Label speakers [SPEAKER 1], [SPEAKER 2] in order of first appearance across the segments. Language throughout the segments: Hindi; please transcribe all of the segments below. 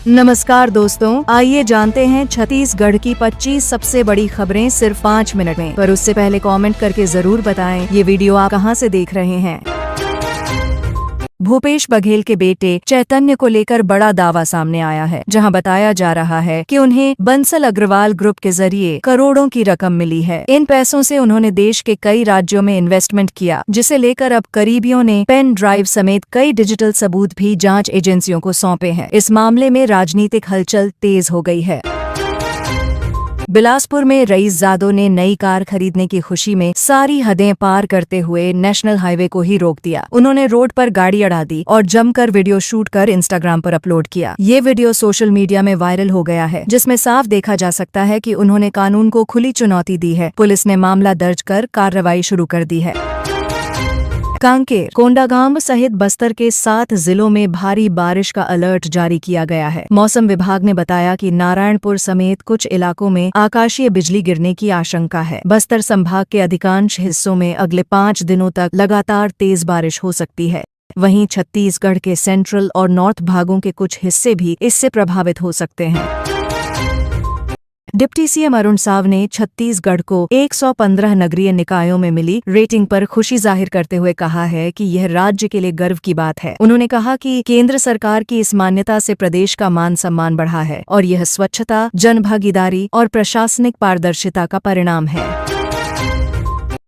[SPEAKER 1] नमस्कार दोस्तों, आइए जानते हैं छत्तीसगढ़ की 25 सबसे बड़ी खबरें सिर्फ 5 मिनट में। पर उससे पहले कमेंट करके जरूर बताएं ये वीडियो आप कहां से देख रहे हैं। भूपेश बघेल के बेटे चैतन्य को लेकर बड़ा दावा सामने आया है, जहां बताया जा रहा है कि उन्हें बंसल अग्रवाल ग्रुप के जरिए करोड़ों की रकम मिली है। इन पैसों से उन्होंने देश के कई राज्यों में इन्वेस्टमेंट किया, जिसे लेकर अब करीबियों ने पेन ड्राइव समेत कई डिजिटल सबूत भी जांच एजेंसियों को सौंपे हैं। इस मामले में राजनीतिक हलचल तेज हो गई है। बिलासपुर में रईसजादों ने नई कार खरीदने की खुशी में सारी हदें पार करते हुए नेशनल हाईवे को ही रोक दिया। उन्होंने रोड पर गाड़ी अड़ा दी और जमकर वीडियो शूट कर इंस्टाग्राम पर अपलोड किया। ये वीडियो सोशल मीडिया में वायरल हो गया है, जिसमें साफ देखा जा सकता है कि उन्होंने कानून को खुली चुनौती दी है। पुलिस ने मामला दर्ज कर कार्रवाई शुरू कर दी है। कांकेर, कोंडागांव सहित बस्तर के 7 जिलों में भारी बारिश का अलर्ट जारी किया गया है। मौसम विभाग ने बताया कि नारायणपुर समेत कुछ इलाकों में आकाशीय बिजली गिरने की आशंका है। बस्तर संभाग के अधिकांश हिस्सों में अगले 5 दिनों तक लगातार तेज बारिश हो सकती है। वहीं छत्तीसगढ़ के सेंट्रल और नॉर्थ भागों के कुछ हिस्से भी इससे प्रभावित हो सकते हैं। डिप्टी सीएम अरुण साव ने छत्तीसगढ़ को 115 नगरीय निकायों में मिली रेटिंग पर खुशी जाहिर करते हुए कहा है कि यह राज्य के लिए गर्व की बात है। उन्होंने कहा कि केंद्र सरकार की इस मान्यता से प्रदेश का मान सम्मान बढ़ा है और यह स्वच्छता, जनभागीदारी और प्रशासनिक पारदर्शिता का परिणाम है।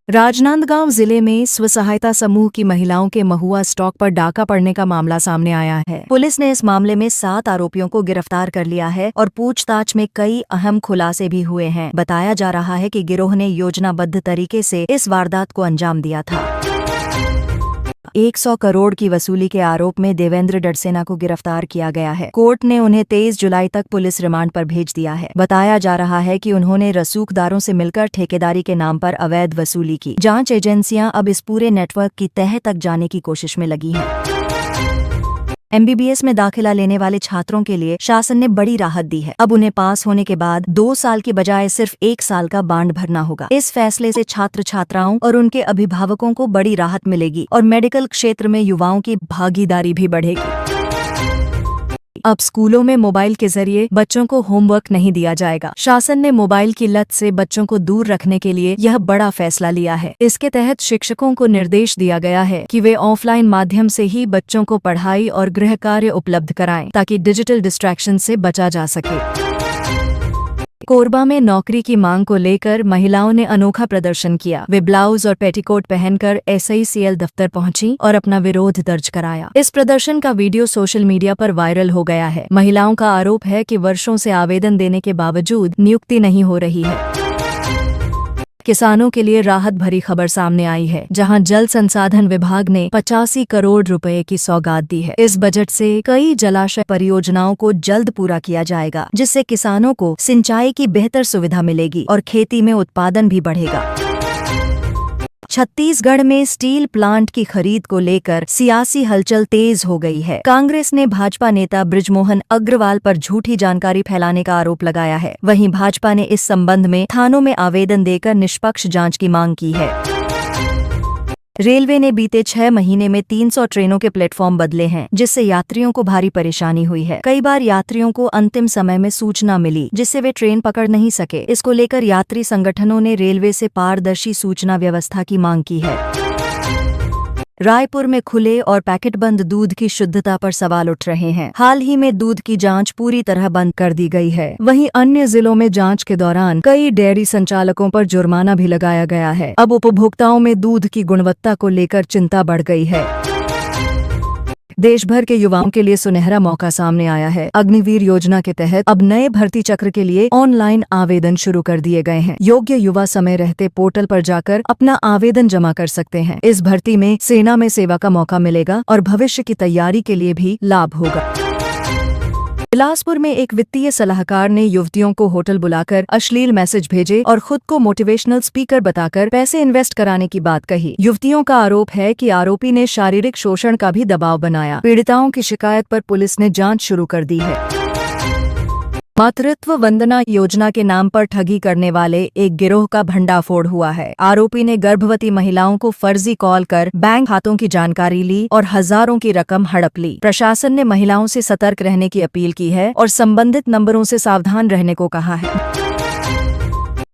[SPEAKER 1] राजनांदगांव जिले में स्व सहायता समूह की महिलाओं के महुआ स्टॉक पर डाका पड़ने का मामला सामने आया है। पुलिस ने इस मामले में 7 आरोपियों को गिरफ्तार कर लिया है और पूछताछ में कई अहम खुलासे भी हुए हैं। बताया जा रहा है कि गिरोह ने योजनाबद्ध तरीके से इस वारदात को अंजाम दिया था। 100 करोड़ की वसूली के आरोप में देवेंद्र डड़सेना को गिरफ्तार किया गया है। कोर्ट ने उन्हें 23 जुलाई तक पुलिस रिमांड पर भेज दिया है। बताया जा रहा है कि उन्होंने रसूखदारों से मिलकर ठेकेदारी के नाम पर अवैध वसूली की। जांच एजेंसियां अब इस पूरे नेटवर्क की तह तक जाने की कोशिश में लगी हैं। MBBS में दाखिला लेने वाले छात्रों के लिए शासन ने बड़ी राहत दी है। अब उन्हें पास होने के बाद 2 साल की बजाय सिर्फ 1 साल का बांड भरना होगा। इस फैसले से छात्र छात्राओं और उनके अभिभावकों को बड़ी राहत मिलेगी और मेडिकल क्षेत्र में युवाओं की भागीदारी भी बढ़ेगी। अब स्कूलों में मोबाइल के जरिए बच्चों को होमवर्क नहीं दिया जाएगा। शासन ने मोबाइल की लत से बच्चों को दूर रखने के लिए यह बड़ा फैसला लिया है। इसके तहत शिक्षकों को निर्देश दिया गया है कि वे ऑफलाइन माध्यम से ही बच्चों को पढ़ाई और गृह कार्य उपलब्ध कराएं, ताकि डिजिटल डिस्ट्रैक्शन से बचा जा सके। कोरबा में नौकरी की मांग को लेकर महिलाओं ने अनोखा प्रदर्शन किया। वे ब्लाउज और पेटीकोट पहनकर SICL दफ्तर पहुंची और अपना विरोध दर्ज कराया। इस प्रदर्शन का वीडियो सोशल मीडिया पर वायरल हो गया है। महिलाओं का आरोप है कि वर्षों से आवेदन देने के बावजूद नियुक्ति नहीं हो रही है। किसानों के लिए राहत भरी खबर सामने आई है, जहां जल संसाधन विभाग ने 85 करोड़ रुपए की सौगात दी है। इस बजट से कई जलाशय परियोजनाओं को जल्द पूरा किया जाएगा, जिससे किसानों को सिंचाई की बेहतर सुविधा मिलेगी और खेती में उत्पादन भी बढ़ेगा। छत्तीसगढ़ में स्टील प्लांट की खरीद को लेकर सियासी हलचल तेज हो गई है। कांग्रेस ने भाजपा नेता बृजमोहन अग्रवाल पर झूठी जानकारी फैलाने का आरोप लगाया है। वहीं भाजपा ने इस संबंध में थानों में आवेदन देकर निष्पक्ष जांच की मांग की है। रेलवे ने बीते 6 महीने में 300 ट्रेनों के प्लेटफॉर्म बदले हैं, जिससे यात्रियों को भारी परेशानी हुई है। कई बार यात्रियों को अंतिम समय में सूचना मिली, जिससे वे ट्रेन पकड़ नहीं सके। इसको लेकर यात्री संगठनों ने रेलवे से पारदर्शी सूचना व्यवस्था की मांग की है। रायपुर में खुले और पैकेटबंद दूध की शुद्धता पर सवाल उठ रहे हैं। हाल ही में दूध की जांच पूरी तरह बंद कर दी गई है। वहीं अन्य जिलों में जांच के दौरान कई डेयरी संचालकों पर जुर्माना भी लगाया गया है। अब उपभोक्ताओं में दूध की गुणवत्ता को लेकर चिंता बढ़ गई है। देश भर के युवाओं के लिए सुनहरा मौका सामने आया है। अग्निवीर योजना के तहत अब नए भर्ती चक्र के लिए ऑनलाइन आवेदन शुरू कर दिए गए हैं। योग्य युवा समय रहते पोर्टल पर जाकर अपना आवेदन जमा कर सकते हैं। इस भर्ती में सेना में सेवा का मौका मिलेगा और भविष्य की तैयारी के लिए भी लाभ होगा। बिलासपुर में एक वित्तीय सलाहकार ने युवतियों को होटल बुलाकर अश्लील मैसेज भेजे और खुद को मोटिवेशनल स्पीकर बताकर पैसे इन्वेस्ट कराने की बात कही। युवतियों का आरोप है कि आरोपी ने शारीरिक शोषण का भी दबाव बनाया। पीड़िताओं की शिकायत पर पुलिस ने जांच शुरू कर दी है। मातृत्व वंदना योजना के नाम पर ठगी करने वाले एक गिरोह का भंडाफोड़ हुआ है। आरोपी ने गर्भवती महिलाओं को फर्जी कॉल कर बैंक खातों की जानकारी ली और हजारों की रकम हड़प ली। प्रशासन ने महिलाओं से सतर्क रहने की अपील की है और संबंधित नंबरों से सावधान रहने को कहा है।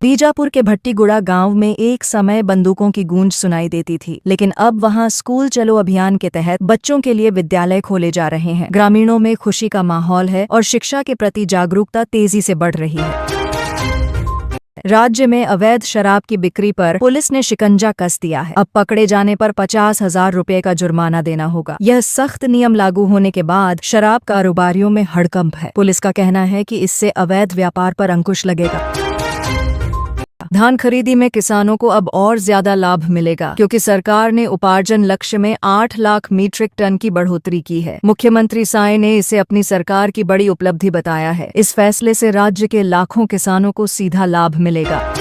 [SPEAKER 1] बीजापुर के भट्टीगुड़ा गांव में एक समय बंदूकों की गूंज सुनाई देती थी, लेकिन अब वहां स्कूल चलो अभियान के तहत बच्चों के लिए विद्यालय खोले जा रहे हैं। ग्रामीणों में खुशी का माहौल है और शिक्षा के प्रति जागरूकता तेजी से बढ़ रही है। राज्य में अवैध शराब की बिक्री पर पुलिस ने शिकंजा कस दिया है। अब पकड़े जाने पर 50,000 रुपए का जुर्माना देना होगा। यह सख्त नियम लागू होने के बाद शराब कारोबारियों में हड़कंप है। पुलिस का कहना है कि इससे अवैध व्यापार पर अंकुश लगेगा। धान खरीदी में किसानों को अब और ज्यादा लाभ मिलेगा, क्योंकि सरकार ने उपार्जन लक्ष्य में 8 लाख मीट्रिक टन की बढ़ोतरी की है। मुख्यमंत्री साय ने इसे अपनी सरकार की बड़ी उपलब्धि बताया है। इस फैसले से राज्य के लाखों किसानों को सीधा लाभ मिलेगा।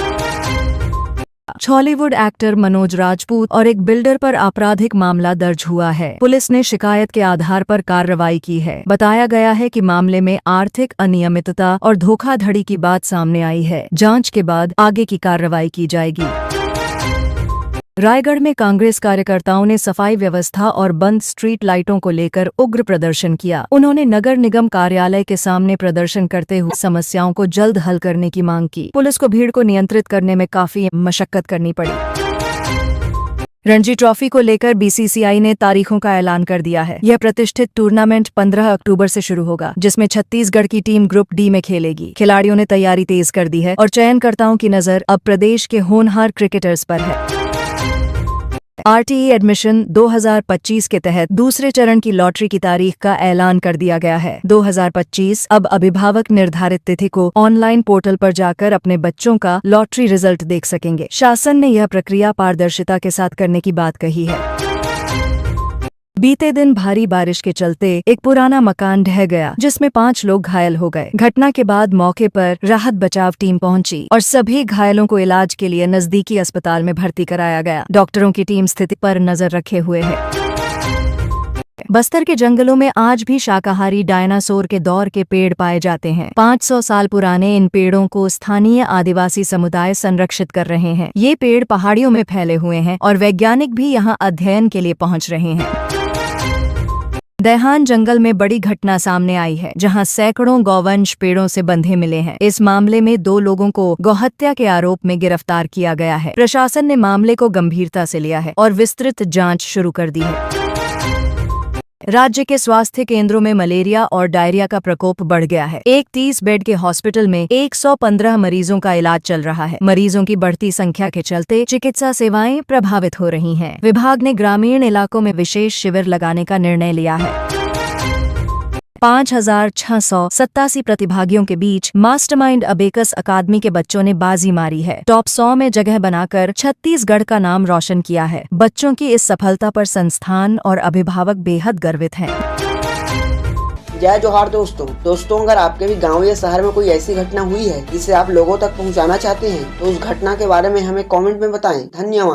[SPEAKER 1] हॉलीवुड एक्टर मनोज राजपूत और एक बिल्डर पर आपराधिक मामला दर्ज हुआ है। पुलिस ने शिकायत के आधार पर कार्रवाई की है। बताया गया है कि मामले में आर्थिक अनियमितता और धोखाधड़ी की बात सामने आई है। जांच के बाद आगे की कार्रवाई की जाएगी। रायगढ़ में कांग्रेस कार्यकर्ताओं ने सफाई व्यवस्था और बंद स्ट्रीट लाइटों को लेकर उग्र प्रदर्शन किया। उन्होंने नगर निगम कार्यालय के सामने प्रदर्शन करते हुए समस्याओं को जल्द हल करने की मांग की। पुलिस को भीड़ को नियंत्रित करने में काफी मशक्कत करनी पड़ी। रणजी ट्रॉफी को लेकर बीसीसीआई ने तारीखों का ऐलान कर दिया है। यह प्रतिष्ठित टूर्नामेंट 15 अक्टूबर से शुरू होगा, जिसमें छत्तीसगढ़ की टीम ग्रुप डी में खेलेगी। खिलाड़ियों ने तैयारी तेज कर दी है और चयनकर्ताओं की नजर अब प्रदेश के होनहार क्रिकेटर्स पर है। आरटीई एडमिशन 2025 के तहत दूसरे चरण की लॉटरी की तारीख का ऐलान कर दिया गया है। 2025 अब अभिभावक निर्धारित तिथि को ऑनलाइन पोर्टल पर जाकर अपने बच्चों का लॉटरी रिजल्ट देख सकेंगे। शासन ने यह प्रक्रिया पारदर्शिता के साथ करने की बात कही है। बीते दिन भारी बारिश के चलते एक पुराना मकान ढह गया, जिसमें 5 लोग घायल हो गए। घटना के बाद मौके पर राहत बचाव टीम पहुंची और सभी घायलों को इलाज के लिए नजदीकी अस्पताल में भर्ती कराया गया। डॉक्टरों की टीम स्थिति पर नजर रखे हुए है। बस्तर के जंगलों में आज भी शाकाहारी डायनासोर के दौर के पेड़ पाए जाते हैं। 500 साल पुराने इन पेड़ों को स्थानीय आदिवासी समुदाय संरक्षित कर रहे हैं। ये पेड़ पहाड़ियों में फैले हुए हैं और वैज्ञानिक भी यहाँ अध्ययन के लिए पहुँच रहे हैं। दैहान जंगल में बड़ी घटना सामने आई है, जहां सैकड़ों गौवंश पेड़ों से बंधे मिले हैं। इस मामले में 2 लोगों को गौहत्या के आरोप में गिरफ्तार किया गया है। प्रशासन ने मामले को गंभीरता से लिया है और विस्तृत जांच शुरू कर दी है। राज्य के स्वास्थ्य केंद्रों में मलेरिया और डायरिया का प्रकोप बढ़ गया है। एक 30 बेड के हॉस्पिटल में 115 मरीजों का इलाज चल रहा है। मरीजों की बढ़ती संख्या के चलते चिकित्सा सेवाएं प्रभावित हो रही हैं। विभाग ने ग्रामीण इलाकों में विशेष शिविर लगाने का निर्णय लिया है। 5,687 प्रतिभागियों के बीच मास्टरमाइंड अबेकस अकादमी के बच्चों ने बाजी मारी है। टॉप 100 में जगह बनाकर छत्तीसगढ़ का नाम रोशन किया है। बच्चों की इस सफलता पर संस्थान और अभिभावक बेहद गर्वित हैं।
[SPEAKER 2] जय जोहार दोस्तों अगर आपके भी गांव या शहर में कोई ऐसी घटना हुई है जिसे आप लोगों तक पहुंचाना चाहते हैं तो उस घटना के बारे में हमें कमेंट में बताएं। धन्यवाद।